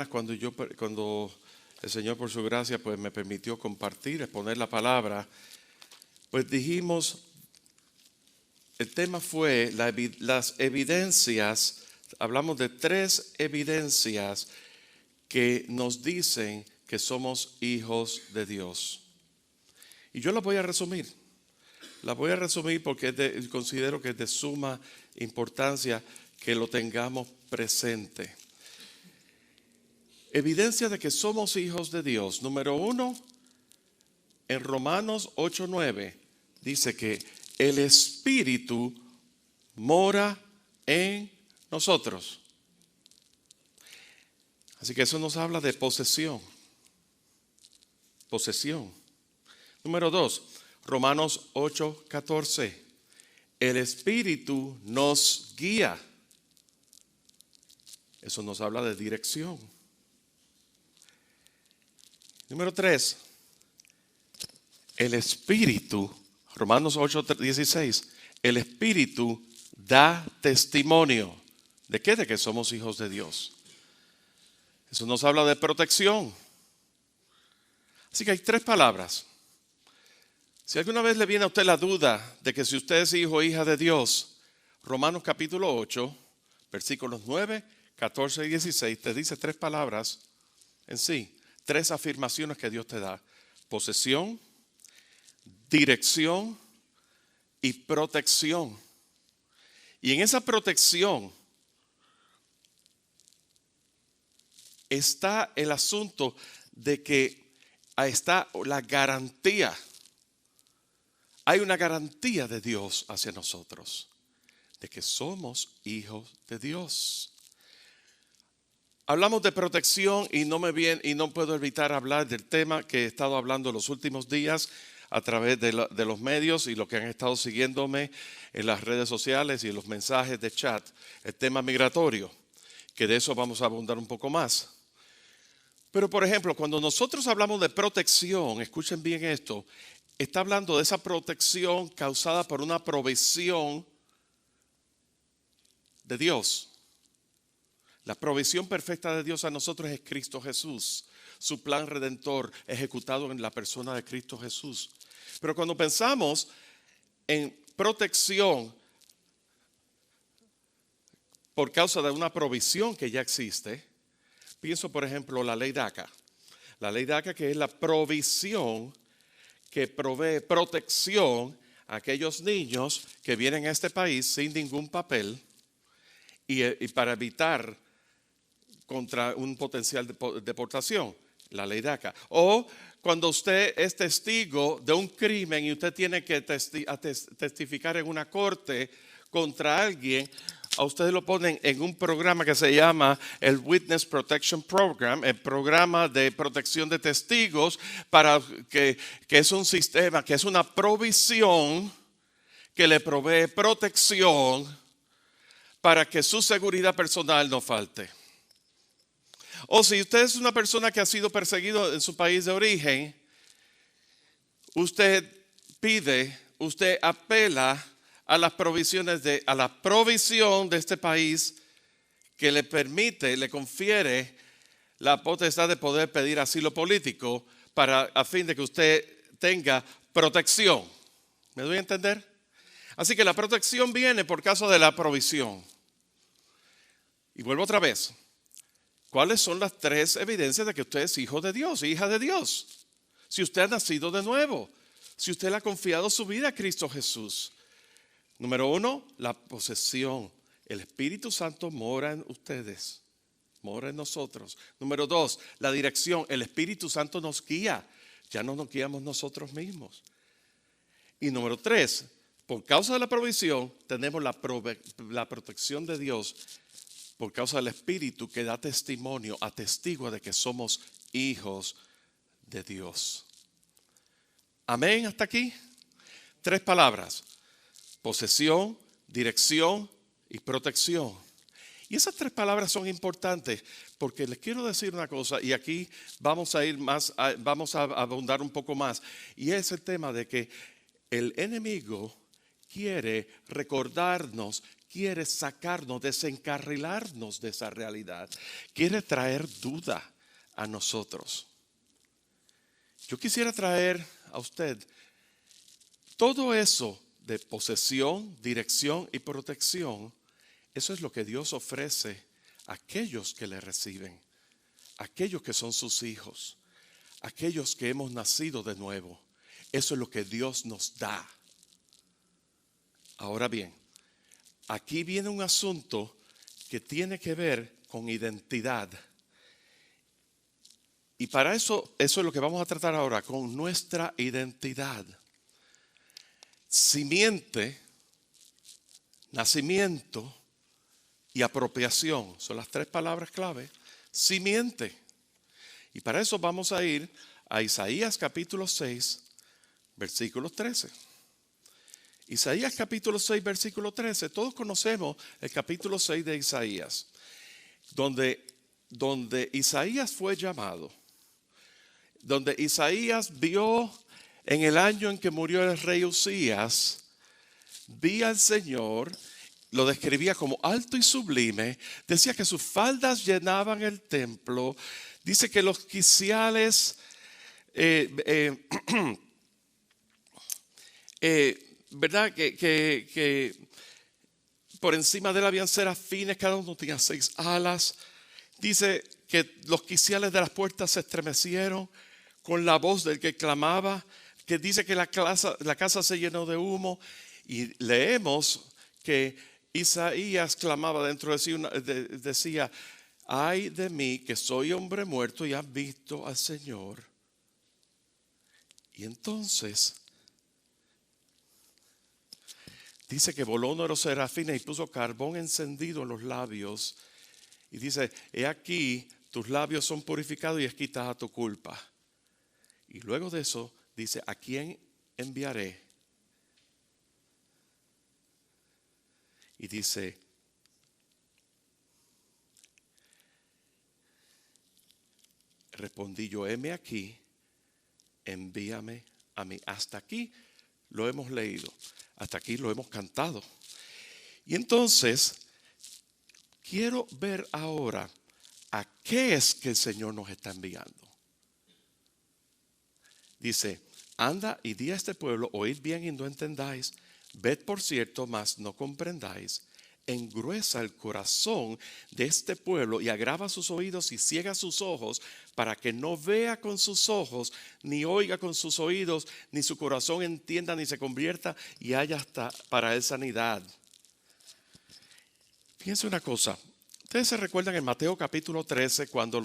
cuando el Señor por su gracia pues me permitió compartir, exponer la palabra, pues dijimos, el tema fue las evidencias, hablamos de 3 evidencias que nos dicen que somos hijos de Dios. Y yo las voy a resumir. Las voy a resumir porque considero que es de suma importancia que lo tengamos presente. Evidencia de que somos hijos de Dios. Número 1, en Romanos 8:9 dice que el Espíritu mora en nosotros. Así que eso nos habla de posesión. Posesión. Número 2, Romanos 8:14. El Espíritu nos guía. Eso nos habla de dirección. Número 3, el Espíritu, Romanos 8:16, el Espíritu da testimonio. ¿De qué? De que somos hijos de Dios. Eso nos habla de protección. Así que hay 3 palabras. Si alguna vez le viene a usted la duda de que si usted es hijo o hija de Dios, Romanos capítulo 8, versículos 9, 14 y 16, te dice 3 palabras en sí, 3 afirmaciones que Dios te da: posesión, dirección y protección. Y en esa protección está el asunto de que está la garantía. Hay una garantía de Dios hacia nosotros, de que somos hijos de Dios. Hablamos de protección y no puedo evitar hablar del tema que he estado hablando los últimos días a través de los medios y los que han estado siguiéndome en las redes sociales y en los mensajes de chat, el tema migratorio, que de eso vamos a abundar un poco más. Pero por ejemplo, cuando nosotros hablamos de protección, escuchen bien esto, está hablando de esa protección causada por una provisión de Dios. La provisión perfecta de Dios a nosotros es Cristo Jesús, su plan redentor ejecutado en la persona de Cristo Jesús. Pero cuando pensamos en protección por causa de una provisión que ya existe, pienso por ejemplo la ley DACA. La ley DACA, que es la provisión que provee protección a aquellos niños que vienen a este país sin ningún papel y para evitar contra un potencial de deportación, la ley DACA. O cuando usted es testigo de un crimen y usted tiene que testificar en una corte contra alguien, a ustedes lo ponen en un programa que se llama el Witness Protection Program, el programa de protección de testigos, para que es un sistema, que es una provisión que le provee protección para que su seguridad personal no falte. O si usted es una persona que ha sido perseguido en su país de origen, usted apela a las provisiones a la provisión de este país que le confiere la potestad de poder pedir asilo político a fin de que usted tenga protección. ¿Me doy a entender? Así que la protección viene por causa de la provisión. Y vuelvo otra vez. ¿Cuáles son las 3 evidencias de que usted es hijo de Dios, hija de Dios? Si usted ha nacido de nuevo, si usted le ha confiado su vida a Cristo Jesús. Número 1, la posesión. El Espíritu Santo mora en ustedes, mora en nosotros. Número 2, la dirección. El Espíritu Santo nos guía, ya no nos guiamos nosotros mismos. Y número 3, por causa de la provisión, tenemos la protección de Dios por causa del Espíritu que da testimonio, atestigua de que somos hijos de Dios. Amén, hasta aquí. 3 palabras: posesión, dirección y protección. Y esas 3 palabras son importantes porque les quiero decir una cosa, y aquí vamos a abundar un poco más, y es el tema de que el enemigo quiere recordarnos quiere sacarnos, desencarrilarnos de esa realidad. Quiere traer duda a nosotros. Yo quisiera traer a usted todo eso de posesión, dirección y protección. Eso es lo que Dios ofrece a aquellos que le reciben, aquellos que son sus hijos, aquellos que hemos nacido de nuevo. Eso es lo que Dios nos da. Ahora bien, aquí viene un asunto que tiene que ver con identidad. Y para eso es lo que vamos a tratar ahora, con nuestra identidad. Simiente, nacimiento y apropiación son las tres palabras clave. Simiente. Y para eso vamos a ir a Isaías capítulo 6, versículo 13. Isaías capítulo 6, versículo 13. Todos conocemos el capítulo 6 de Isaías, donde Isaías fue llamado, donde Isaías vio en el año en que murió el rey Usías, vi al Señor, lo describía como alto y sublime, decía que sus faldas llenaban el templo, dice que los quiciales ¿verdad? Que por encima de él habían serafines, cada uno tenía 6 alas. Dice que los quiciales de las puertas se estremecieron con la voz del que clamaba, que dice que la casa se llenó de humo. Y leemos que Isaías clamaba dentro de sí, decía: ay de mí que soy hombre muerto y han visto al Señor. Y entonces dice que voló uno de los serafines y puso carbón encendido en los labios. Y dice: he aquí, tus labios son purificados y es quitada tu culpa. Y luego de eso dice: ¿a quién enviaré? Y dice: respondí yo, heme aquí, envíame a mí. Hasta aquí lo hemos leído, hasta aquí lo hemos cantado. Y entonces quiero ver ahora a qué es que el Señor nos está enviando. Dice: anda y di a este pueblo, oíd bien y no entendáis, ved por cierto, mas no comprendáis. Engruesa el corazón de este pueblo y agrava sus oídos y ciega sus ojos, para que no vea con sus ojos, ni oiga con sus oídos, ni su corazón entienda, ni se convierta y haya hasta para él sanidad. Fíjense una cosa. Ustedes se recuerdan en Mateo capítulo 13 cuando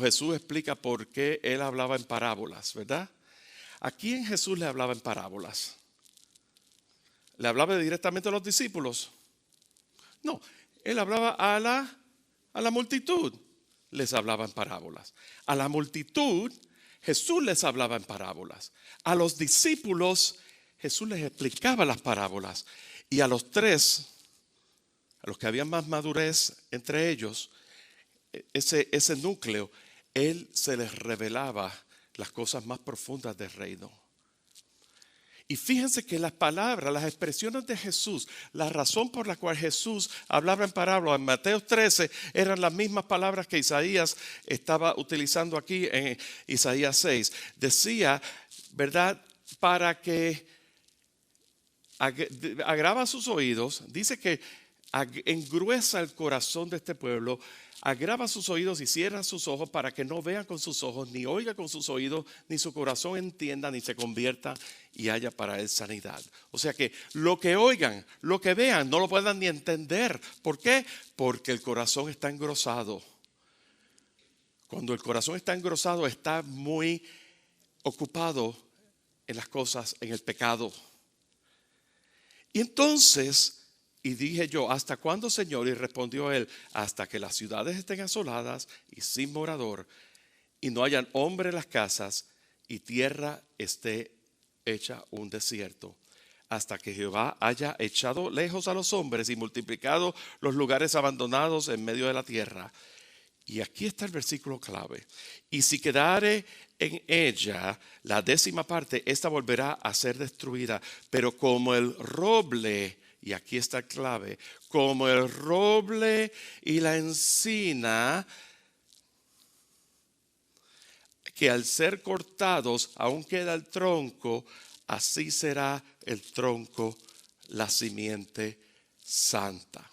Jesús explica por qué él hablaba en parábolas, ¿verdad? ¿A quién Jesús le hablaba en parábolas? ¿Le hablaba directamente a los discípulos? No, él hablaba a la multitud, les hablaba en parábolas. A la multitud Jesús les hablaba en parábolas. A los discípulos Jesús les explicaba las parábolas. Y a los tres, a los que habían más madurez entre ellos, ese núcleo, él se les revelaba las cosas más profundas del reino. Y fíjense que las palabras, las expresiones de Jesús, la razón por la cual Jesús hablaba en parábolas en Mateo 13 eran las mismas palabras que Isaías estaba utilizando aquí en Isaías 6. Decía, ¿verdad? Para que agrava sus oídos, dice que engruesa el corazón de este pueblo, agrava sus oídos y cierra sus ojos para que no vean con sus ojos, ni oiga con sus oídos, ni su corazón entienda, ni se convierta y haya para él sanidad. O sea que lo que oigan, lo que vean, no lo puedan ni entender. ¿Por qué? Porque el corazón está engrosado. Cuando el corazón está engrosado, está muy ocupado en las cosas, en el pecado. Y entonces, y dije yo: ¿hasta cuándo, Señor? Y respondió él: hasta que las ciudades estén asoladas y sin morador, y no hayan hombre en las casas, y tierra esté hecha un desierto, hasta que Jehová haya echado lejos a los hombres y multiplicado los lugares abandonados en medio de la tierra. Y aquí está el versículo clave: y si quedare en ella la 10ª parte, esta volverá a ser destruida, pero como el roble y aquí está el clave, como el roble y la encina, que al ser cortados aún queda el tronco, así será el tronco, la simiente santa.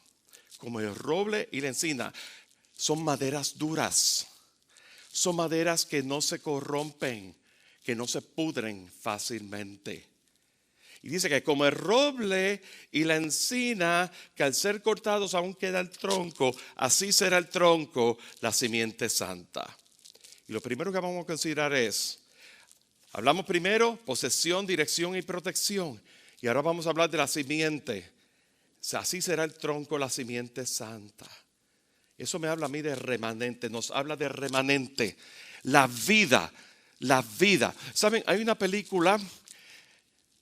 Como el roble y la encina, son maderas duras, son maderas que no se corrompen, que no se pudren fácilmente. Y dice que como el roble y la encina, que al ser cortados aún queda el tronco, así será el tronco, la simiente santa. Y lo primero que vamos a considerar es, hablamos primero posesión, dirección y protección. Y ahora vamos a hablar de la simiente. Así será el tronco, la simiente santa. Eso me habla a mí de remanente, nos habla de remanente. La vida, la vida. ¿Saben? Hay una película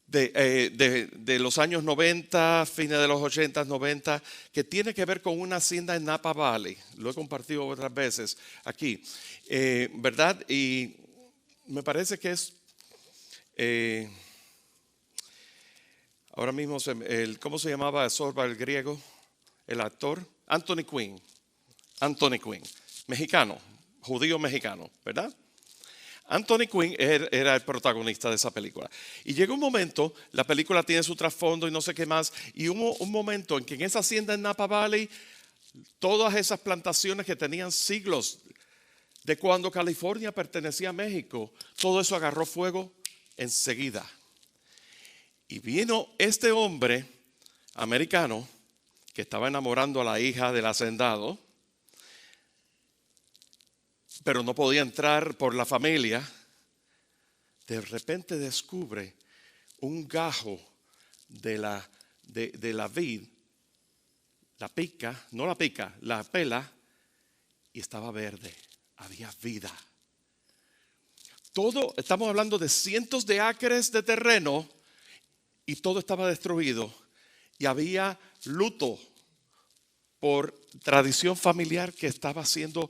de los años 90, fines de los 80, 90, que tiene que ver con una hacienda en Napa Valley. Lo he compartido otras veces aquí, ¿verdad? Y me parece que es, ahora mismo, ¿cómo se llamaba Sorba el griego? El actor, Anthony Quinn, mexicano, judío mexicano, ¿verdad? Anthony Quinn era el protagonista de esa película. Y llegó un momento, la película tiene su trasfondo y no sé qué más, y hubo un momento en que en esa hacienda en Napa Valley, todas esas plantaciones que tenían siglos, de cuando California pertenecía a México, todo eso agarró fuego enseguida. Y vino este hombre americano que estaba enamorando a la hija del hacendado, pero no podía entrar por la familia. De repente descubre un gajo de la vid, la pica, no la pica, la pela, y estaba verde, había vida. Todo, estamos hablando de cientos de acres de terreno y todo estaba destruido y había luto por tradición familiar que estaba siendo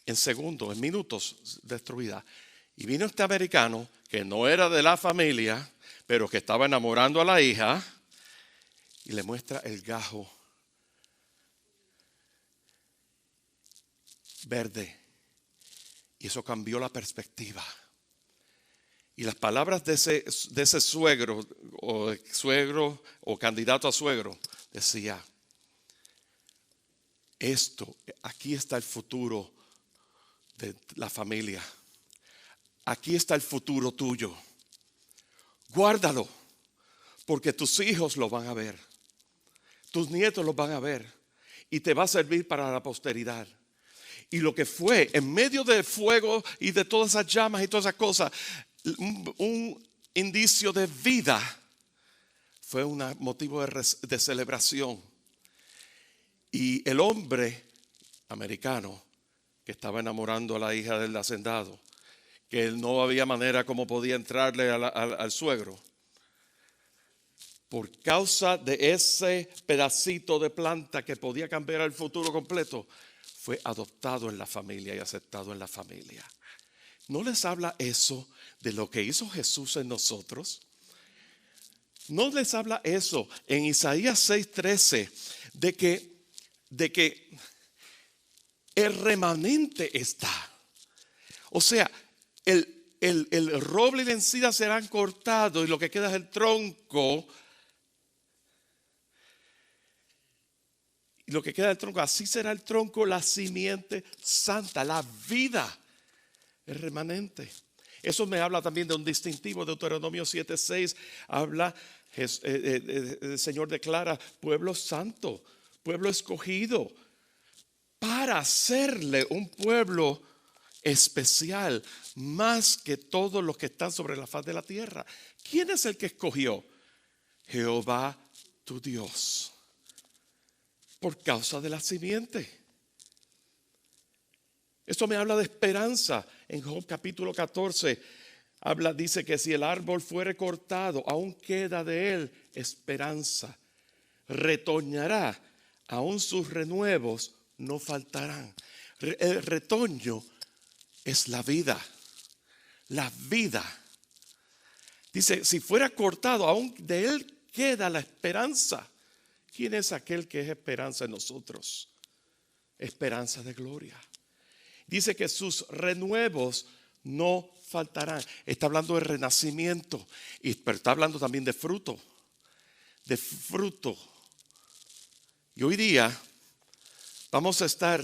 en segundos, en minutos destruida. Y vino este americano que no era de la familia, pero que estaba enamorando a la hija y le muestra el gajo verde. Y eso cambió la perspectiva. Y las palabras de ese suegro o candidato a suegro decía, aquí está el futuro de la familia. Aquí está el futuro tuyo. Guárdalo, porque tus hijos lo van a ver. Tus nietos lo van a ver. Y te va a servir para la posteridad. Y lo que fue, en medio del fuego y de todas esas llamas y todas esas cosas, un indicio de vida, fue un motivo de celebración. Y el hombre americano que estaba enamorando a la hija del hacendado, que no había manera como podía entrarle al suegro, por causa de ese pedacito de planta que podía cambiar el futuro completo, fue adoptado en la familia y aceptado en la familia. ¿No les habla eso de lo que hizo Jesús en nosotros? ¿No les habla eso en Isaías 6:13 de que el remanente está? O sea, el roble y la encina serán cortados y lo que queda es el tronco. Y lo que queda del tronco, así será el tronco, la simiente santa, la vida, el remanente. Eso me habla también de un distintivo. Deuteronomio 7:6 habla, el Señor declara, pueblo santo, pueblo escogido, para hacerle un pueblo especial, más que todos los que están sobre la faz de la tierra. ¿Quién es el que escogió? Jehová tu Dios. Por causa de la simiente. Esto me habla de esperanza. En Job capítulo 14 dice que si el árbol fuere cortado, aún queda de él esperanza. Retoñará, aún sus renuevos no faltarán. El retoño es la vida. La vida. Dice, si fuera cortado, aún de él queda la esperanza. ¿quién es aquel que es esperanza en nosotros? Esperanza de gloria. Dice que sus renuevos no faltarán. Está hablando de renacimiento, pero está hablando también de fruto. De fruto. Y hoy día vamos a estar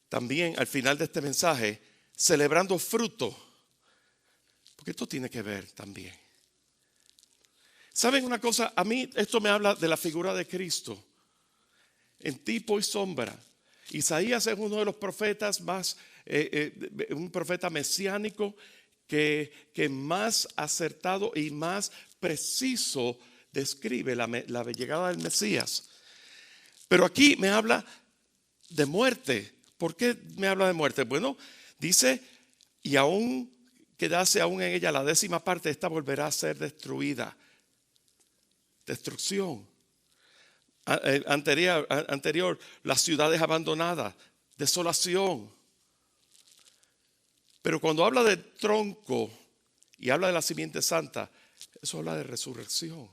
también al final de este mensaje celebrando fruto. Porque esto tiene que ver también. ¿Saben una cosa? A mí esto me habla de la figura de Cristo. En tipo y sombra. Isaías es uno de los profetas más, un profeta mesiánico que más acertado y más preciso describe la llegada del Mesías. Pero aquí me habla de muerte. ¿Por qué me habla de muerte? Bueno, dice, y aún quedase aún en ella la 10ª parte, esta volverá a ser destruida. Destrucción. Anterior, las ciudades abandonadas, desolación. Pero cuando habla de tronco y habla de la simiente santa, eso habla de resurrección.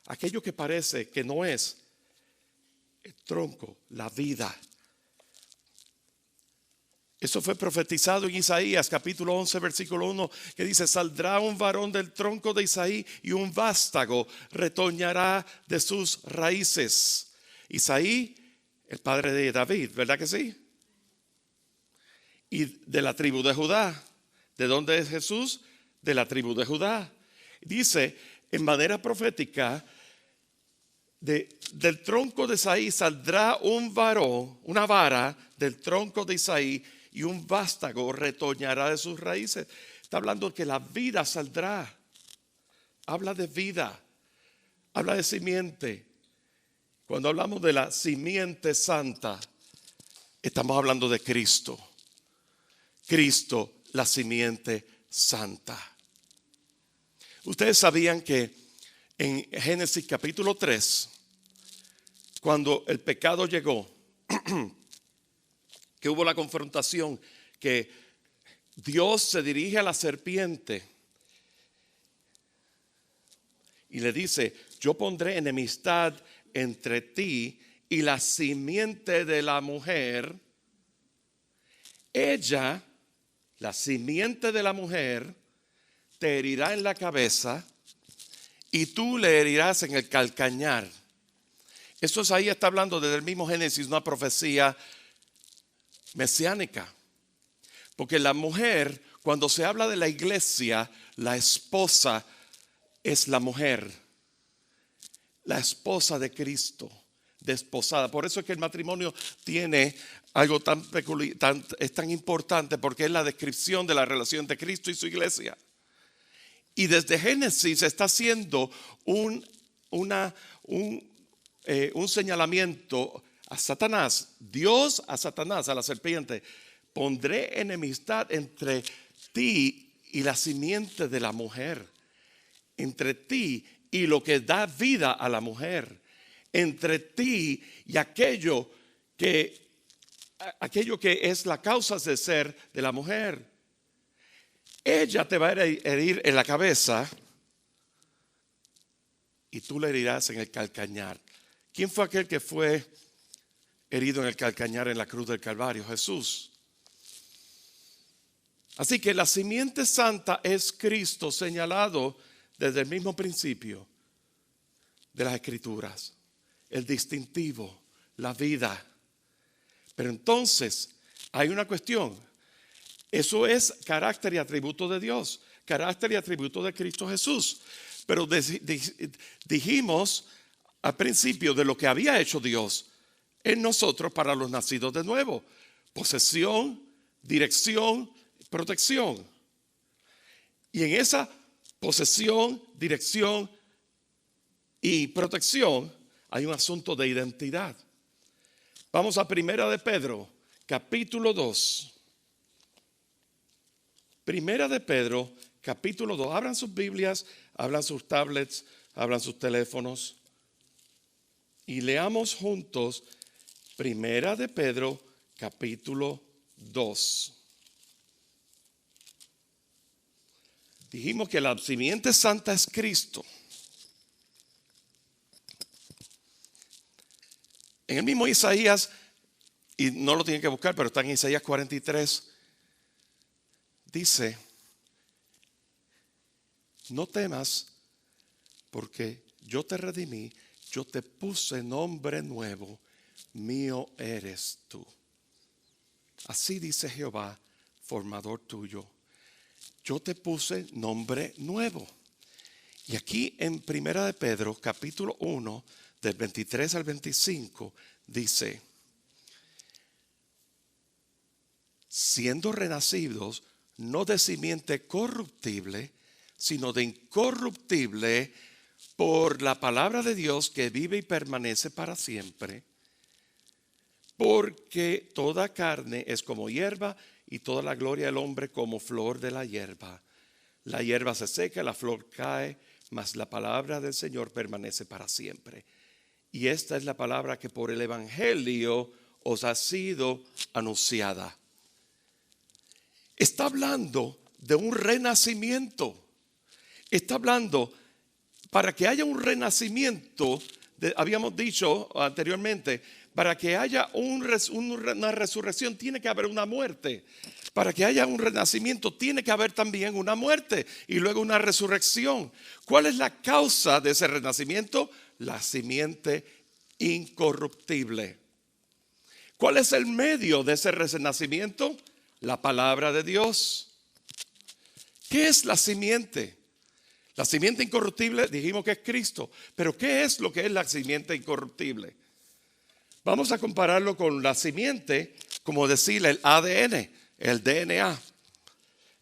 Aquello que parece que no es el tronco, la vida. Eso fue profetizado en Isaías capítulo 11 versículo 1, que dice: saldrá un varón del tronco de Isaí y un vástago retoñará de sus raíces. Isaí, el padre de David, ¿verdad que sí? Y de la tribu de Judá. ¿De dónde es Jesús? De la tribu de Judá. Dice en manera profética: del tronco de Isaí saldrá un varón, una vara del tronco de Isaí, y un vástago retoñará de sus raíces. Está hablando de que la vida saldrá. Habla de vida. Habla de simiente. Cuando hablamos de la simiente santa, estamos hablando de Cristo. Cristo, la simiente santa. Ustedes sabían que en Génesis capítulo 3, cuando el pecado llegó, que hubo la confrontación, que Dios se dirige a la serpiente y le dice: yo pondré enemistad entre ti y la simiente de la mujer. Ella, la simiente de la mujer, te herirá en la cabeza y tú le herirás en el calcañar. Eso es, ahí está hablando desde el mismo Génesis, una profecía mesiánica. Porque la mujer, cuando se habla de la iglesia, la esposa es la mujer. La esposa de Cristo, desposada. Por eso es que el matrimonio tiene algo tan peculiar, es tan importante, porque es la descripción de la relación de Cristo y su iglesia. Y desde Génesis está haciendo un señalamiento a Satanás. Dios a Satanás, a la serpiente: pondré enemistad entre ti y la simiente de la mujer, entre ti y lo que da vida a la mujer, entre ti y aquello que es la causa de ser de la mujer. Ella te va a herir en la cabeza y tú le herirás en el calcañar. ¿Quién fue aquel que fue herido en el calcañar en la cruz del Calvario? Jesús. Así que la simiente santa es Cristo, señalado desde el mismo principio de las Escrituras. El distintivo, la vida. Pero entonces hay una cuestión. Eso es carácter y atributo de Dios, carácter y atributo de Cristo Jesús. Pero dijimos al principio de lo que había hecho Dios en nosotros para los nacidos de nuevo: posesión, dirección, protección. Y en esa posesión, dirección y protección hay un asunto de identidad. Vamos a Primera de Pedro, capítulo 2. Primera de Pedro, capítulo 2. Abran sus Biblias, abran sus tablets, abran sus teléfonos y leamos juntos Primera de Pedro, capítulo 2. Dijimos que la simiente santa es Cristo. En el mismo Isaías, y no lo tienen que buscar, pero está en Isaías 43, dice: no temas, porque yo te redimí, yo te puse nombre nuevo, mío eres tú. Así dice Jehová, formador tuyo. Yo te puse nombre nuevo. Y aquí en Primera de Pedro, capítulo 1, del 23 al 25, dice: siendo renacidos, no de simiente corruptible, sino de incorruptible, por la palabra de Dios que vive y permanece para siempre. Porque toda carne es como hierba, y toda la gloria del hombre como flor de la hierba. La hierba se seca, la flor cae, mas la palabra del Señor permanece para siempre. Y esta es la palabra que por el evangelio os ha sido anunciada. Está hablando de un renacimiento. Está hablando, para que haya un renacimiento, habíamos dicho anteriormente, para que haya una resurrección tiene que haber una muerte. Para que haya un renacimiento tiene que haber también una muerte y luego una resurrección. ¿Cuál es la causa de ese renacimiento? La simiente incorruptible. ¿Cuál es el medio de ese renacimiento? La palabra de Dios. ¿Qué es la simiente? La simiente incorruptible dijimos que es Cristo. Pero ¿qué es lo que es la simiente incorruptible? Vamos a compararlo con la simiente, como decirle el ADN, el DNA.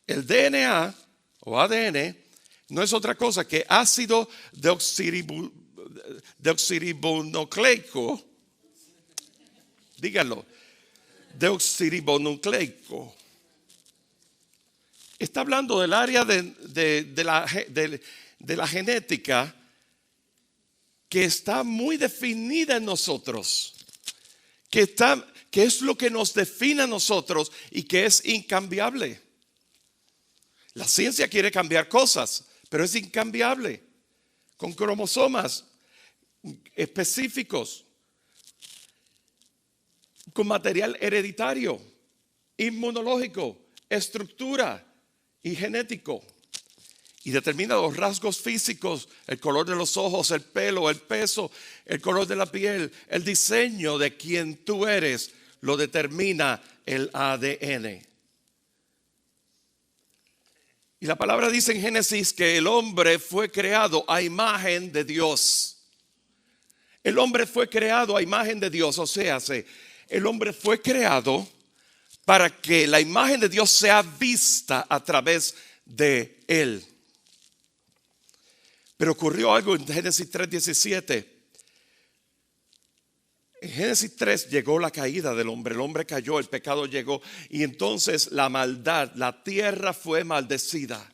El DNA o ADN no es otra cosa que ácido deoxirribonucleico. Díganlo. Deoxirribonucleico. Está hablando del área de la genética que está muy definida en nosotros, que es lo que nos define a nosotros y que es incambiable. La ciencia quiere cambiar cosas, pero es incambiable, con cromosomas específicos, con material hereditario, inmunológico, estructura y genético, y determina los rasgos físicos, el color de los ojos, el pelo, el peso, el color de la piel, el diseño de quien tú eres, lo determina el ADN. Y la palabra dice en Génesis que el hombre fue creado a imagen de Dios. El hombre fue creado a imagen de Dios, o sea, el hombre fue creado para que la imagen de Dios sea vista a través de él. Pero ocurrió algo en Génesis 3:17. En Génesis 3 llegó la caída del hombre. El hombre cayó, el pecado llegó. Y entonces la maldad, la tierra fue maldecida.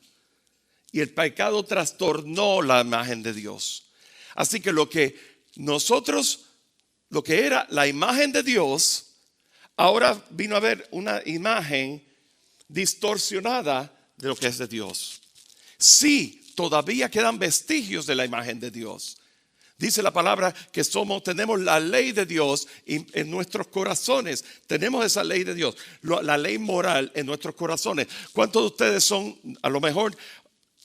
Y el pecado trastornó la imagen de Dios. Así que lo que era la imagen de Dios, ahora vino a ver una imagen distorsionada de lo que es de Dios. Sí, todavía quedan vestigios de la imagen de Dios. Dice la palabra que tenemos la ley de Dios en nuestros corazones. Tenemos esa ley de Dios, la ley moral en nuestros corazones. ¿Cuántos de ustedes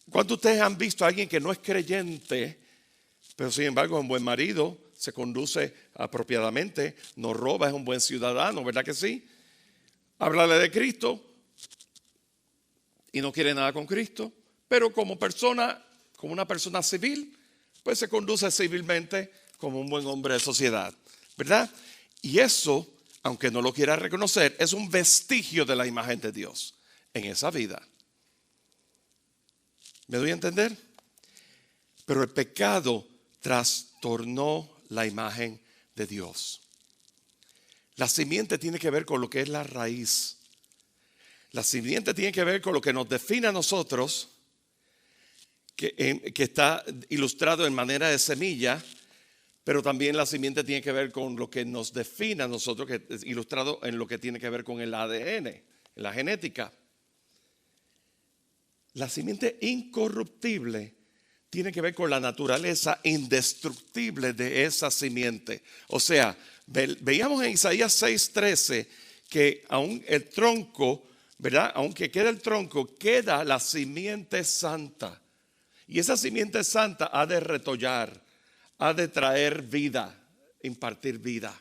cuántos de ustedes han visto a alguien que no es creyente, pero sin embargo es un buen marido, se conduce apropiadamente, no roba, es un buen ciudadano, ¿verdad que sí? Háblale de Cristo y no quiere nada con Cristo, pero como una persona civil, pues se conduce civilmente como un buen hombre de sociedad, ¿verdad? Y eso, aunque no lo quiera reconocer, es un vestigio de la imagen de Dios en esa vida. ¿Me doy a entender? Pero el pecado trastornó la imagen de Dios. La simiente tiene que ver con lo que es la raíz. La simiente tiene que ver con lo que nos define a nosotros, que está ilustrado en manera de semilla, pero también la simiente tiene que ver con lo que nos define a nosotros, que es ilustrado en lo que tiene que ver con el ADN, en la genética. La simiente incorruptible tiene que ver con la naturaleza indestructible de esa simiente. O sea, veíamos en Isaías 6:13 que aún el tronco, ¿verdad? Aunque queda el tronco, queda la simiente santa. Y esa simiente santa ha de retollar, ha de traer vida, impartir vida.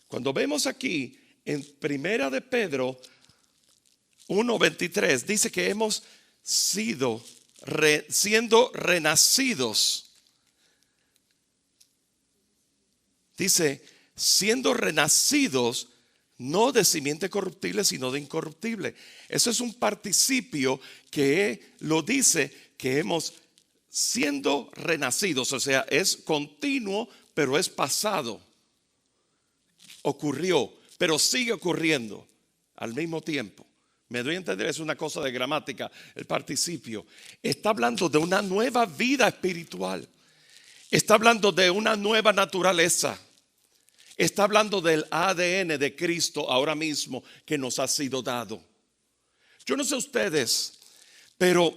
Cuando vemos aquí en Primera de Pedro 1:23, dice que hemos siendo renacidos. Dice, siendo renacidos, no de simiente corruptible, sino de incorruptible. Eso es un participio que lo dice que hemos siendo renacidos. O sea, es continuo, pero es pasado. Ocurrió, pero sigue ocurriendo al mismo tiempo. Me doy a entender, es una cosa de gramática, el participio. Está hablando de una nueva vida espiritual. Está hablando de una nueva naturaleza. Está hablando del ADN de Cristo ahora mismo que nos ha sido dado. Yo no sé ustedes, pero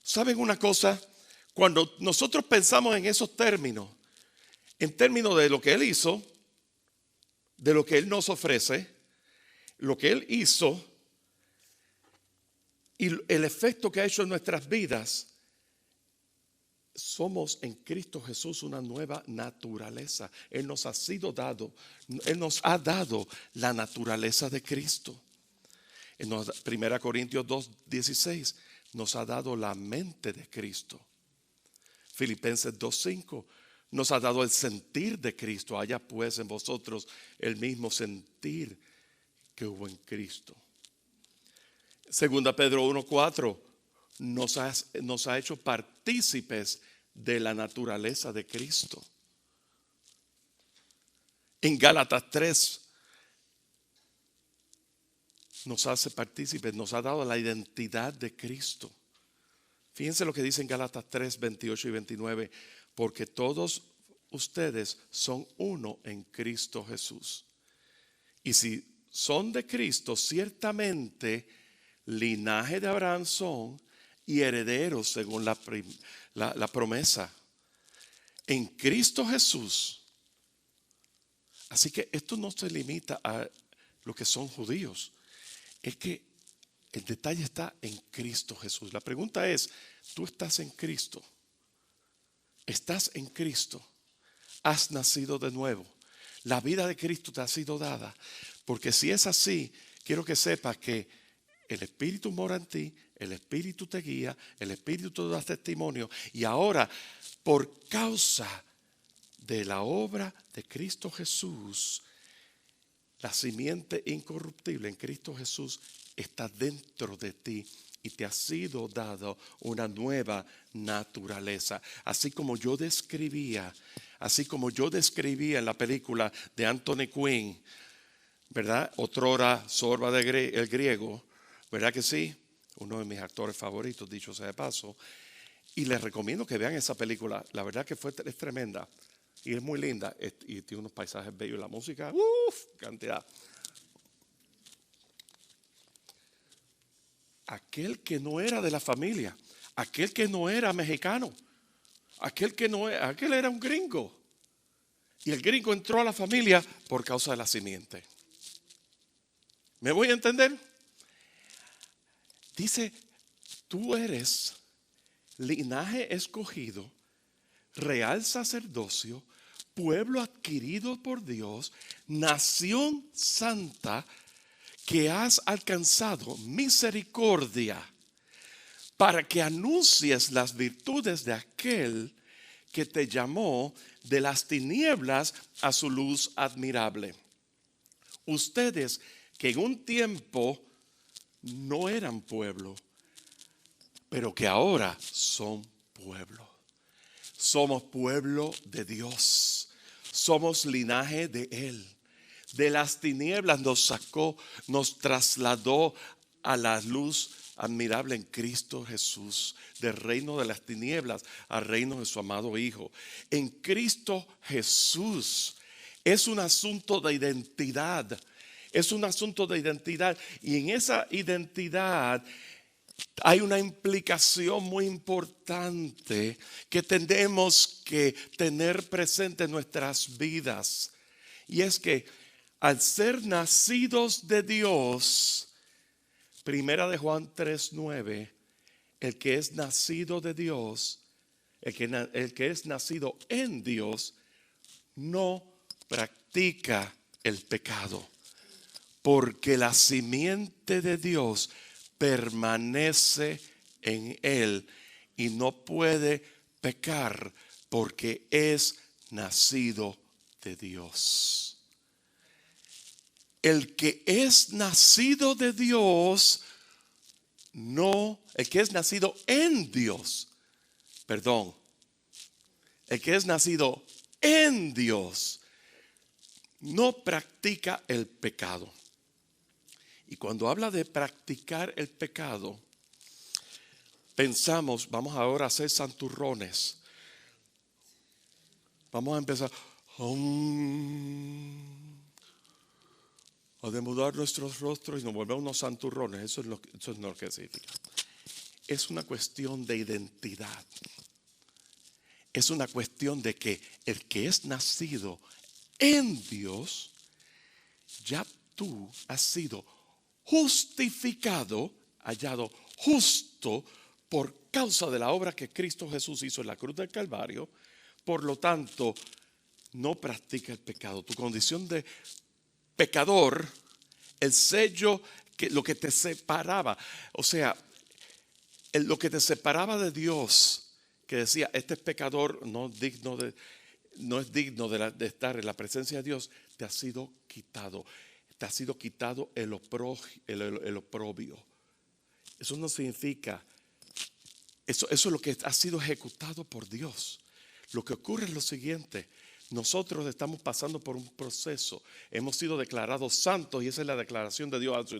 ¿saben una cosa? Cuando nosotros pensamos en esos términos, en términos de lo que Él hizo, de lo que Él nos ofrece, lo que Él hizo y el efecto que ha hecho en nuestras vidas, somos en Cristo Jesús una nueva naturaleza. Él nos ha sido dado, Él nos ha dado la naturaleza de Cristo. En 1 Corintios 2:16 nos ha dado la mente de Cristo. Filipenses 2:5 nos ha dado el sentir de Cristo. Haya pues en vosotros el mismo sentir que hubo en Cristo. 2 Pedro 1:4 nos ha hecho partícipes de la naturaleza de Cristo. En Gálatas 3 nos hace partícipes, nos ha dado la identidad de Cristo. Fíjense lo que dice en Gálatas 3, 28 y 29. Porque todos ustedes son uno en Cristo Jesús. Y si son de Cristo, ciertamente linaje de Abraham son y herederos según la promesa. En Cristo Jesús. Así que esto no se limita a los que son judíos. Es que el detalle está en Cristo Jesús. La pregunta es, ¿tú estás en Cristo? ¿Estás en Cristo? ¿Has nacido de nuevo? La vida de Cristo te ha sido dada. Porque si es así, quiero que sepas que el Espíritu mora en ti, el Espíritu te guía, el Espíritu te da testimonio. Y ahora, por causa de la obra de Cristo Jesús, la simiente incorruptible en Cristo Jesús está dentro de ti y te ha sido dado una nueva naturaleza. Así como yo describía en la película de Anthony Quinn, ¿verdad? Otrora Zorba el griego, ¿verdad que sí? Uno de mis actores favoritos, dicho sea de paso. Y les recomiendo que vean esa película. La verdad que es tremenda y es muy linda y tiene unos paisajes bellos. La música, cantidad. Aquel que no era de la familia, aquel que no era mexicano, aquel era un gringo. Y el gringo entró a la familia por causa de la simiente. ¿Me voy a entender? Dice, tú eres linaje escogido, real sacerdocio, pueblo adquirido por Dios, nación santa, que has alcanzado misericordia para que anuncies las virtudes de aquel que te llamó de las tinieblas a su luz admirable. Ustedes que en un tiempo no eran pueblo, pero que ahora son pueblo. Somos pueblo de Dios. Somos linaje de Él. De las tinieblas nos sacó, nos trasladó a la luz admirable en Cristo Jesús. Del reino de las tinieblas al reino de su amado Hijo. En Cristo Jesús es un asunto de identidad. Es un asunto de identidad. Y en esa identidad hay una implicación muy importante que tenemos que tener presente en nuestras vidas. Y es que al ser nacidos de Dios, Primera de Juan 3:9, el que es nacido de Dios, el que es nacido en Dios, no practica el pecado, porque la simiente de Dios permanece en él y no puede pecar porque es nacido de Dios. El que es nacido de Dios, el que es nacido en Dios, perdón, el que es nacido en Dios no practica el pecado. Y cuando habla de practicar el pecado, pensamos, vamos ahora a hacer santurrones. Vamos a empezar a demudar nuestros rostros y nos volvemos unos santurrones. Eso no es lo que significa. Es una cuestión de identidad. Es una cuestión de que el que es nacido en Dios, ya tú has sido justificado, hallado justo por causa de la obra que Cristo Jesús hizo en la cruz del Calvario. Por lo tanto, no practica el pecado. Tu condición de pecador, el sello, lo que te separaba, o sea, lo que te separaba de Dios, que decía, este es pecador, no es digno de estar en la presencia de Dios, te ha sido quitado. Te ha sido quitado el oprobio. Eso no significa, eso es lo que ha sido ejecutado por Dios. Lo que ocurre es lo siguiente: nosotros estamos pasando por un proceso. Hemos sido declarados santos y esa es la declaración de Dios.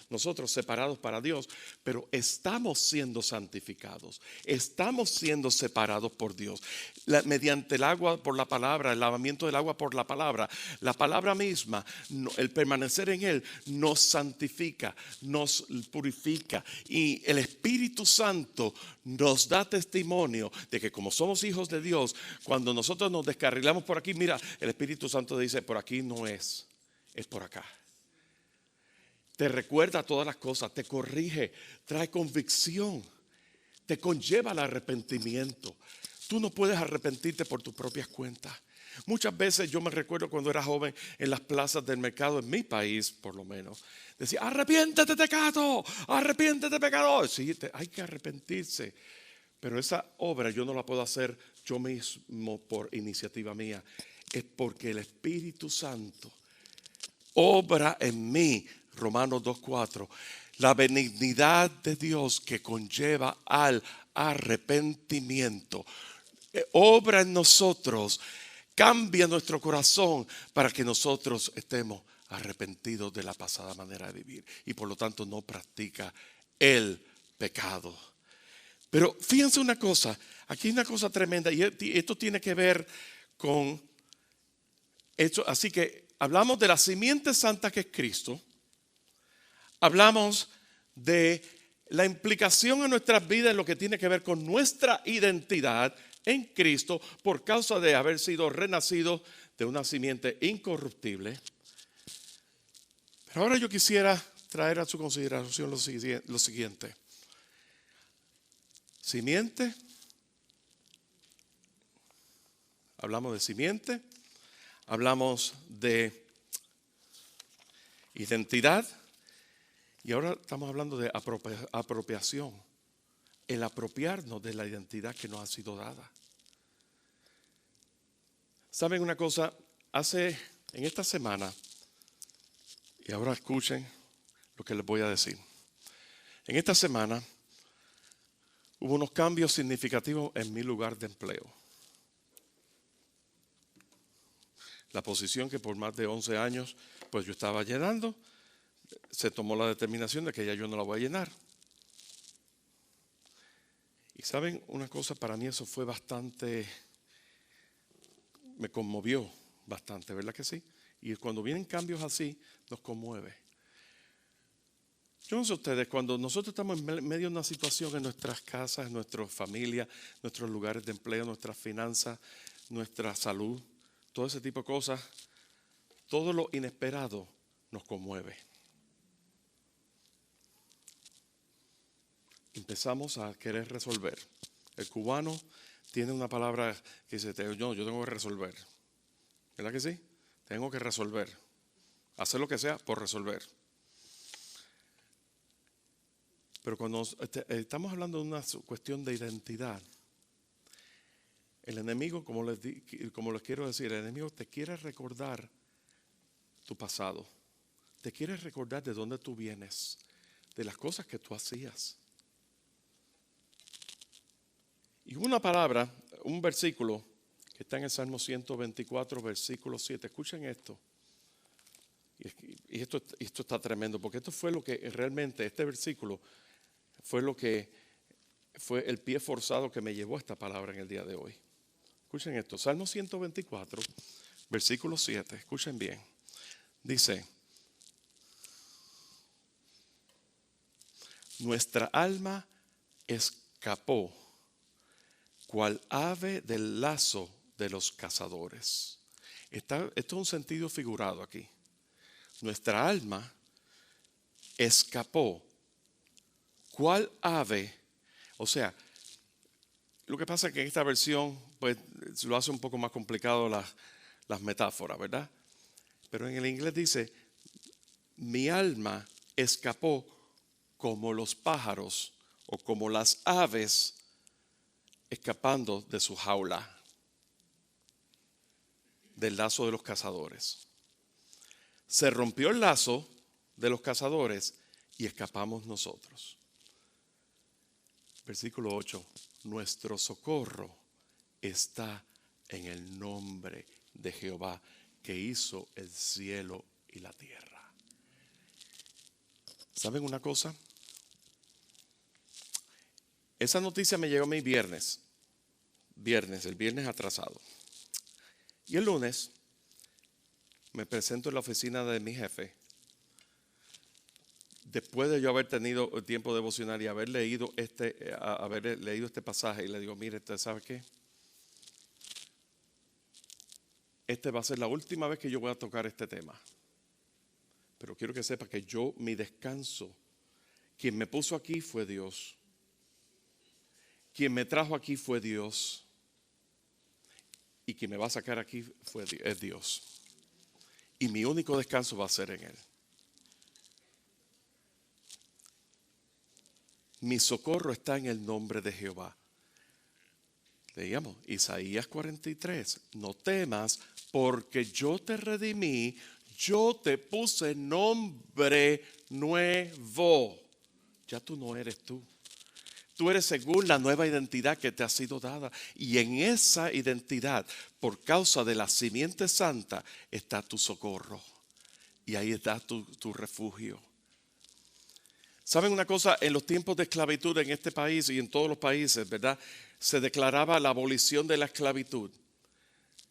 Nosotros separados para Dios, pero estamos siendo santificados. Estamos siendo separados por Dios. Mediante el agua por la palabra, el lavamiento del agua por la palabra misma, el permanecer en Él nos santifica, nos purifica. Y el Espíritu Santo nos da testimonio de que como somos hijos de Dios, cuando nosotros nos descarrilamos por aquí, mira, el Espíritu Santo dice, por aquí no es por acá. Te recuerda todas las cosas, te corrige, trae convicción, te conlleva al arrepentimiento. Tú no puedes arrepentirte por tus propias cuentas. Muchas veces yo me recuerdo cuando era joven en las plazas del mercado, en mi país por lo menos, decía, arrepiéntete pecado, arrepiéntete pecador. Sí, hay que arrepentirse. Pero esa obra yo no la puedo hacer yo mismo por iniciativa mía. Es porque el Espíritu Santo obra en mí, Romanos 2:4, la benignidad de Dios que conlleva al arrepentimiento. Obra en nosotros, cambia nuestro corazón para que nosotros estemos arrepentidos de la pasada manera de vivir y por lo tanto no practica el pecado. Pero fíjense una cosa, aquí hay una cosa tremenda y esto tiene que ver con esto. Así que hablamos de la simiente santa que es Cristo, hablamos de la implicación en nuestras vidas en lo que tiene que ver con nuestra identidad en Cristo por causa de haber sido renacido de una simiente incorruptible. Pero ahora yo quisiera traer a su consideración lo siguiente. Simiente, hablamos de simiente, hablamos de identidad y ahora estamos hablando de apropiación, el apropiarnos de la identidad que nos ha sido dada. ¿Saben una cosa? En esta semana, y ahora escuchen lo que les voy a decir. En esta semana hubo unos cambios significativos en mi lugar de empleo. La posición que por más de 11 años pues yo estaba llenando, se tomó la determinación de que ya yo no la voy a llenar. Y saben una cosa, para mí eso fue bastante, me conmovió bastante, ¿verdad que sí? Y cuando vienen cambios así, nos conmueve. Yo no sé ustedes, cuando nosotros estamos en medio de una situación en nuestras casas, en nuestras familias, nuestros lugares de empleo, nuestras finanzas, nuestra salud, todo ese tipo de cosas, todo lo inesperado nos conmueve. Empezamos a querer resolver. El cubano tiene una palabra que dice, yo tengo que resolver. ¿Verdad que sí? Tengo que resolver. Hacer lo que sea por resolver. Pero cuando estamos hablando de una cuestión de identidad, el enemigo, como les quiero decir, el enemigo te quiere recordar tu pasado. Te quiere recordar de dónde tú vienes, de las cosas que tú hacías. Y una palabra, un versículo que está en el Salmo 124, versículo 7. Escuchen esto. Y esto está tremendo, porque esto fue lo que realmente, este versículo fue lo que fue el pie forzado que me llevó a esta palabra en el día de hoy. Escuchen esto, Salmo 124, versículo 7, escuchen bien. Dice, nuestra alma escapó cual ave del lazo de los cazadores. Esto es un sentido figurado aquí. Nuestra alma escapó cual ave. O sea, lo que pasa es que en esta versión pues lo hace un poco más complicado las metáforas, ¿verdad? Pero en el inglés dice, mi alma escapó como los pájaros o como las aves escapando de su jaula, del lazo de los cazadores. Se rompió el lazo de los cazadores y escapamos nosotros. Versículo 8. Nuestro socorro está en el nombre de Jehová, que hizo el cielo y la tierra. ¿Saben una cosa? Esa noticia me llegó a mí el viernes atrasado. Y el lunes me presento en la oficina de mi jefe. Después de yo haber tenido el tiempo devocional y haber leído este pasaje, y le digo, mire, ¿usted sabe qué? Este va a ser la última vez que yo voy a tocar este tema. Pero quiero que sepa que mi descanso, quien me puso aquí fue Dios. Quien me trajo aquí fue Dios. Y quien me va a sacar aquí es Dios. Y mi único descanso va a ser en Él. Mi socorro está en el nombre de Jehová. Leíamos Isaías 43. No temas, porque yo te redimí, yo te puse nombre nuevo. Ya tú no eres tú. Tú eres según la nueva identidad que te ha sido dada. Y en esa identidad, por causa de la simiente santa, está tu socorro. Y ahí está tu refugio. ¿Saben una cosa? En los tiempos de esclavitud en este país y en todos los países, ¿verdad? Se declaraba la abolición de la esclavitud.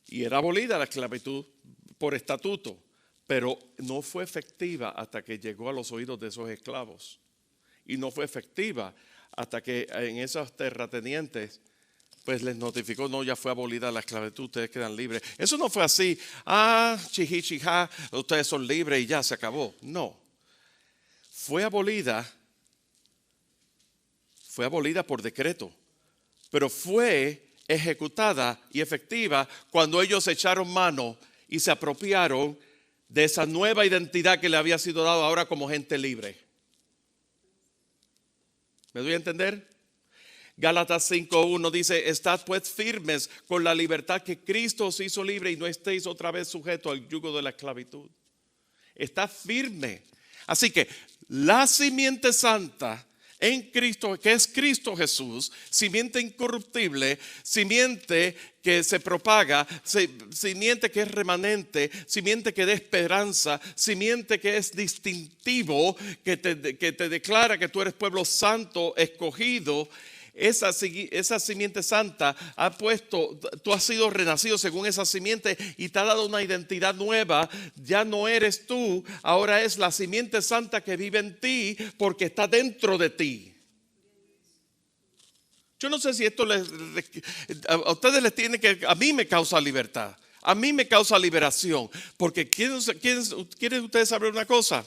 Y era abolida la esclavitud por estatuto. Pero no fue efectiva hasta que llegó a los oídos de esos esclavos. Y no fue efectiva hasta que en esos terratenientes pues les notificó, no, ya fue abolida la esclavitud, ustedes quedan libres. Eso no fue así, chijí, ustedes son libres y ya se acabó. No, fue abolida por decreto, pero fue ejecutada y efectiva cuando ellos echaron mano y se apropiaron de esa nueva identidad que le había sido dada ahora como gente libre. ¿Me doy a entender? Gálatas 5:1 dice, estad pues firmes con la libertad que Cristo os hizo libre y no estéis otra vez sujetos al yugo de la esclavitud. Está firme. Así que la simiente santa en Cristo, que es Cristo Jesús, simiente incorruptible, simiente que se propaga, simiente que es remanente, simiente que da esperanza, simiente que es distintivo, que te declara que tú eres pueblo santo, escogido. esa simiente santa tú has sido renacido según esa simiente y te ha dado una identidad nueva. Ya no eres tú, ahora es la simiente santa que vive en ti porque está dentro de ti. Yo no sé si esto a ustedes les tiene que, a mí me causa libertad, a mí me causa liberación, porque ¿quieren ustedes saber una cosa?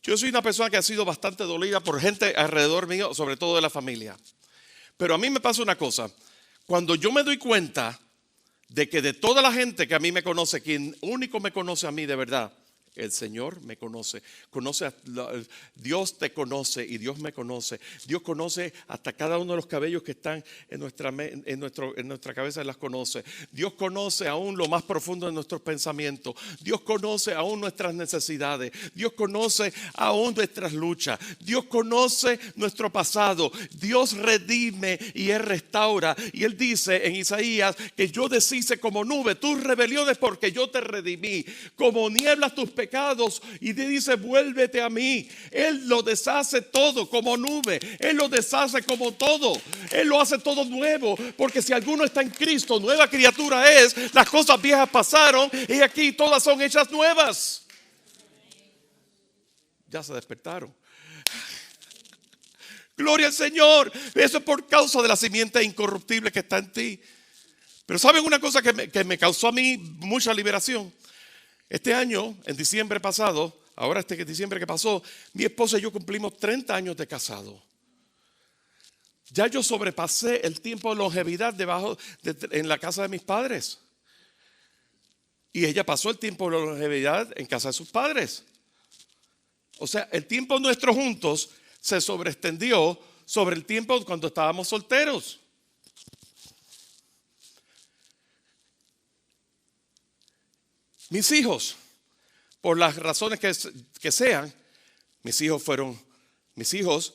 Yo soy una persona que ha sido bastante dolida por gente alrededor mío, sobre todo de la familia. Pero a mí me pasa una cosa, cuando yo me doy cuenta de que de toda la gente que a mí me conoce, quien único me conoce a mí de verdad, el Señor me conoce. Dios te conoce y Dios me conoce. Dios conoce hasta cada uno de los cabellos que están en nuestra cabeza, Él las conoce. Dios conoce aún lo más profundo de nuestros pensamientos. Dios conoce aún nuestras necesidades. Dios conoce aún nuestras luchas. Dios conoce nuestro pasado. Dios redime y Él restaura. Y Él dice en Isaías que yo deshice como nube tus rebeliones porque yo te redimí. Como nieblas tus pecados. Y te dice vuélvete a mí. Él lo deshace todo como nube. Él lo deshace como todo. Él lo hace todo nuevo. Porque si alguno está en Cristo, nueva criatura es. Las cosas viejas pasaron y aquí todas son hechas nuevas. Ya se despertaron. Gloria al Señor. Eso es por causa de la simiente incorruptible que está en ti. Pero ¿saben una cosa que me causó a mí mucha liberación? Este año, en diciembre pasado, ahora diciembre que pasó, mi esposa y yo cumplimos 30 años de casado. Ya yo sobrepasé el tiempo de longevidad en la casa de mis padres. Y ella pasó el tiempo de longevidad en casa de sus padres. O sea, el tiempo nuestro juntos se sobreextendió sobre el tiempo cuando estábamos solteros. Mis hijos, por las razones que sean, mis hijos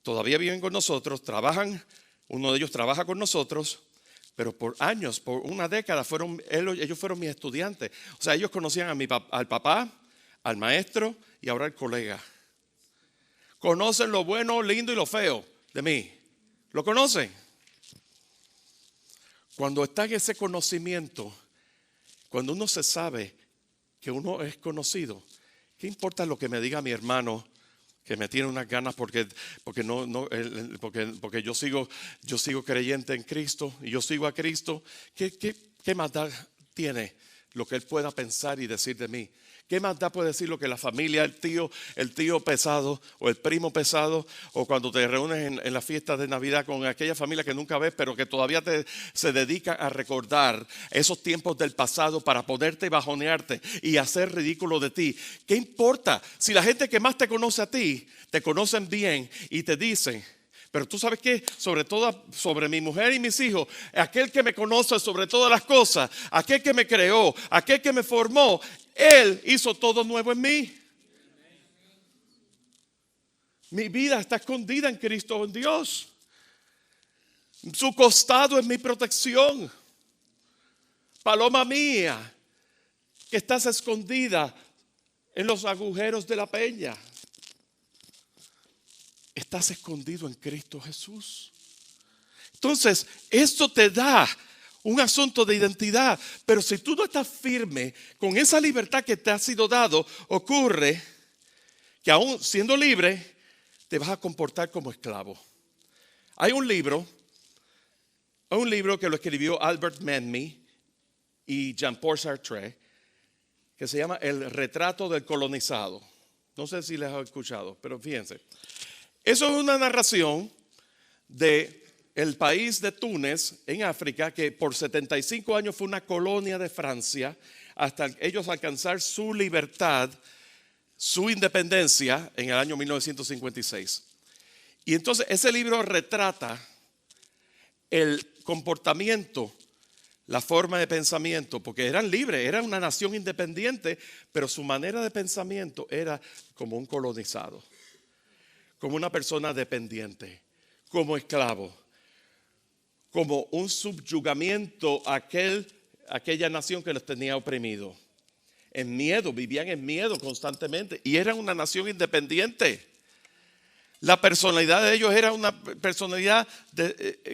todavía viven con nosotros, trabajan, uno de ellos trabaja con nosotros, pero por años, por una década, ellos fueron mis estudiantes. O sea, ellos conocían al papá, al maestro y ahora al colega. Conocen lo bueno, lindo y lo feo de mí. ¿Lo conocen? Cuando está en ese conocimiento, cuando uno se sabe que uno es conocido, ¿qué importa lo que me diga mi hermano que me tiene unas ganas porque yo sigo creyente en Cristo y yo sigo a Cristo? ¿Qué maldad tiene lo que él pueda pensar y decir de mí? ¿Qué maldad puede decir lo que la familia, el tío pesado o el primo pesado, o cuando te reúnes en la fiesta de Navidad con aquella familia que nunca ves pero que todavía se dedica a recordar esos tiempos del pasado para poderte bajonearte y hacer ridículo de ti? ¿Qué importa si la gente que más te conoce a ti te conocen bien y te dicen? Pero tú sabes que sobre mi mujer y mis hijos, aquel que me conoce sobre todas las cosas, aquel que me creó, aquel que me formó, Él hizo todo nuevo en mí. Mi vida está escondida en Cristo, en Dios. Su costado es mi protección. Paloma mía, que estás escondida en los agujeros de la peña. Estás escondido en Cristo Jesús. Entonces, esto te da un asunto de identidad. Pero si tú no estás firme con esa libertad que te ha sido dado, ocurre que aún siendo libre, te vas a comportar como esclavo. Hay un libro que lo escribió Albert Memmi y Jean-Paul Sartre, que se llama El retrato del colonizado. No sé si les han escuchado, pero fíjense. Eso es una narración de el país de Túnez en África, que por 75 años fue una colonia de Francia, hasta ellos alcanzar su libertad, su independencia en el año 1956. Y entonces ese libro retrata el comportamiento, la forma de pensamiento, porque eran libres, eran una nación independiente, pero su manera de pensamiento era como un colonizado, como una persona dependiente, como esclavo, como un subyugamiento a aquella nación que los tenía oprimido. En miedo, vivían en miedo constantemente y eran una nación independiente. La personalidad de ellos era una personalidad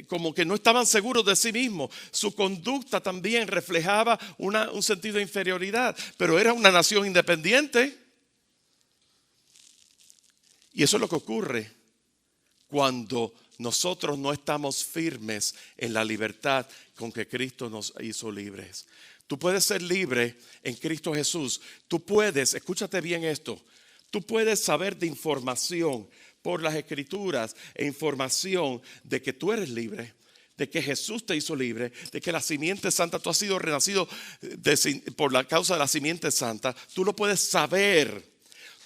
como que no estaban seguros de sí mismos. Su conducta también reflejaba un sentido de inferioridad, pero era una nación independiente. Y eso es lo que ocurre cuando nosotros no estamos firmes en la libertad con que Cristo nos hizo libres. Tú puedes ser libre en Cristo Jesús. Tú puedes, escúchate bien esto, tú puedes saber de información por las Escrituras e información de que tú eres libre, de que Jesús te hizo libre, de que la simiente santa, tú has sido renacido por la causa de la simiente santa. Tú lo puedes saber.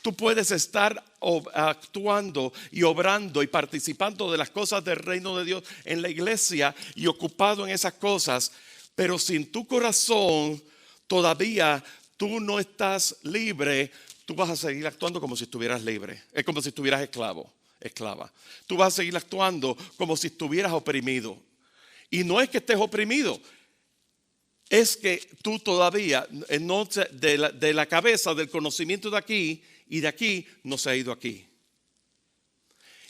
Tú puedes estar actuando y obrando y participando de las cosas del reino de Dios en la iglesia y ocupado en esas cosas, pero sin tu corazón todavía tú no estás libre. Tú vas a seguir actuando como si estuvieras libre. Es como si estuvieras esclava. Tú vas a seguir actuando como si estuvieras oprimido. Y no es que estés oprimido, es que tú todavía de la cabeza, del conocimiento de aquí y de aquí, no se ha ido aquí.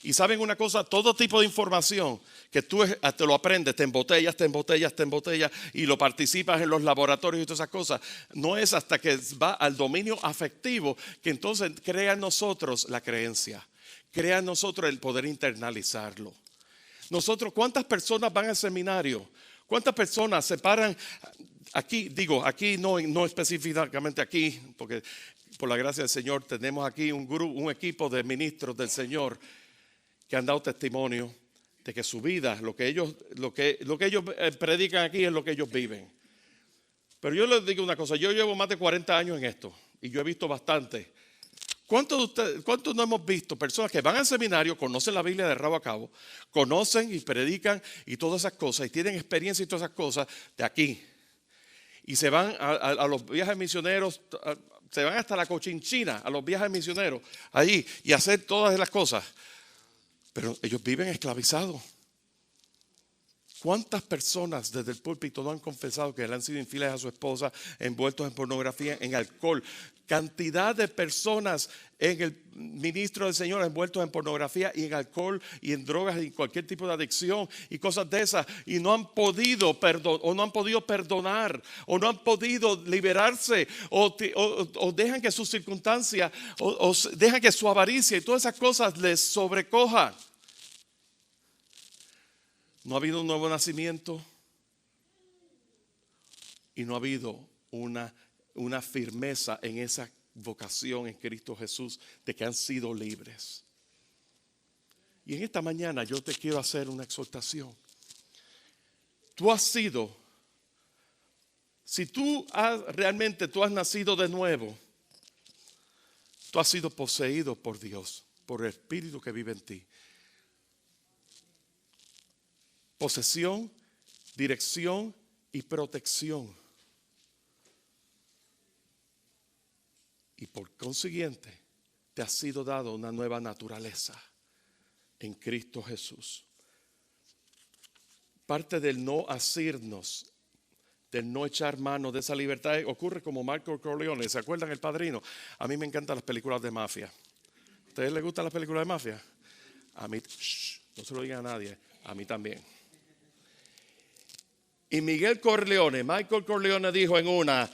Y saben una cosa, todo tipo de información que tú te lo aprendes, te embotellas y lo participas en los laboratorios y todas esas cosas, no es hasta que va al dominio afectivo que entonces crea en nosotros la creencia, crea en nosotros el poder internalizarlo. Nosotros, ¿cuántas personas van al seminario? ¿Cuántas personas se paran aquí? Digo, aquí no específicamente aquí, porque por la gracia del Señor tenemos aquí un equipo de ministros del Señor que han dado testimonio de que su vida, lo que ellos predican aquí es lo que ellos viven. Pero yo les digo una cosa, yo llevo más de 40 años en esto y yo he visto bastante. ¿Cuántos no hemos visto personas que van al seminario, conocen la Biblia de rabo a cabo, conocen y predican y todas esas cosas y tienen experiencia y todas esas cosas de aquí? Y se van a los viajes misioneros, se van hasta la Cochinchina, a los viajes misioneros, allí y hacer todas las cosas. Pero ellos viven esclavizados. ¿Cuántas personas desde el púlpito no han confesado que le han sido infieles a su esposa, envueltos en pornografía, en alcohol? Cantidad de personas en el ministro del Señor envueltos en pornografía y en alcohol y en drogas y cualquier tipo de adicción y cosas de esas, y no han podido perdonar o no han podido liberarse o dejan que sus circunstancias o dejan que su avaricia y todas esas cosas les sobrecojan. No ha habido un nuevo nacimiento y no ha habido una firmeza en esa vocación en Cristo Jesús de que han sido libres. Y en esta mañana yo te quiero hacer una exhortación. Si tú has nacido de nuevo, tú has sido poseído por Dios, por el Espíritu que vive en ti. Posesión, dirección y protección. Y por consiguiente, te ha sido dado una nueva naturaleza en Cristo Jesús. Parte del no asirnos, del no echar mano de esa libertad, ocurre como Michael Corleone. ¿Se acuerdan El Padrino? A mí me encantan las películas de mafia. ¿A ustedes les gustan las películas de mafia? A mí, no se lo digan a nadie, a mí también. Y Michael Corleone dijo en una,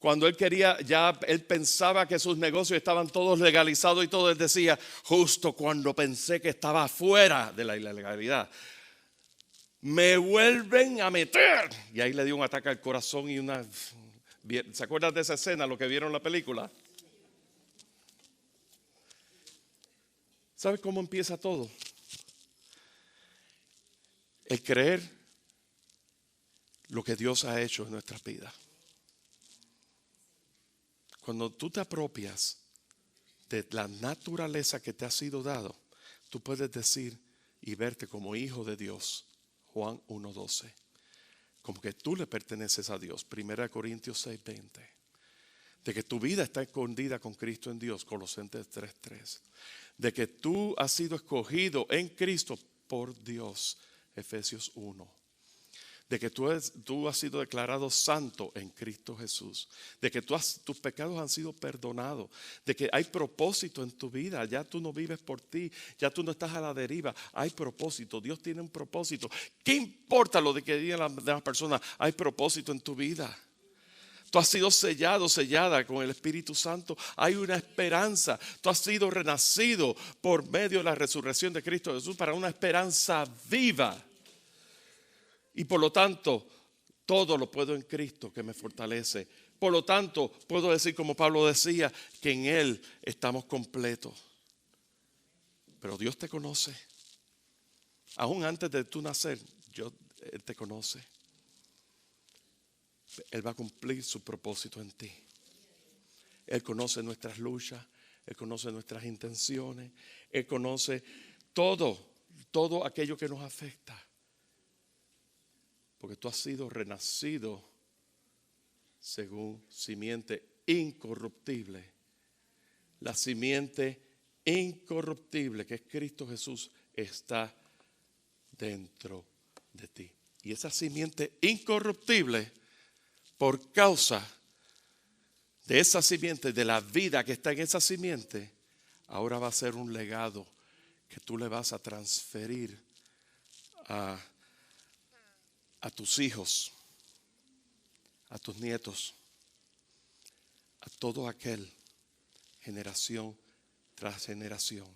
cuando él pensaba que sus negocios estaban todos legalizados y todo, él decía, justo cuando pensé que estaba fuera de la ilegalidad, me vuelven a meter. Y ahí le dio un ataque al corazón y ¿se acuerdan de esa escena, lo que vieron en la película? ¿Sabes cómo empieza todo? El creer lo que Dios ha hecho en nuestras vidas. Cuando tú te apropias de la naturaleza que te ha sido dado, tú puedes decir y verte como hijo de Dios. Juan 1:12. Como que tú le perteneces a Dios. 1 Corintios 6:20. De que tu vida está escondida con Cristo en Dios. Colosenses 3:3. De que tú has sido escogido en Cristo por Dios. Efesios 1. de que tú has sido declarado santo en Cristo Jesús, de que tus pecados han sido perdonados, de que hay propósito en tu vida, ya tú no vives por ti, ya tú no estás a la deriva, hay propósito, Dios tiene un propósito. ¿Qué importa lo de que digan las demás personas? Hay propósito en tu vida. Tú has sido sellado, sellada con el Espíritu Santo. Hay una esperanza. Tú has sido renacido por medio de la resurrección de Cristo Jesús para una esperanza viva. Y por lo tanto, todo lo puedo en Cristo que me fortalece. Por lo tanto, puedo decir como Pablo decía, que en Él estamos completos. Pero Dios te conoce. Aún antes de tú nacer, Él te conoce. Él va a cumplir su propósito en ti. Él conoce nuestras luchas, Él conoce nuestras intenciones, Él conoce todo aquello que nos afecta. Porque tú has sido renacido según simiente incorruptible. La simiente incorruptible que es Cristo Jesús está dentro de ti. Y esa simiente incorruptible, por causa de esa simiente, de la vida que está en esa simiente, ahora va a ser un legado que tú le vas a transferir a tus hijos, a tus nietos, a todo aquel, generación tras generación.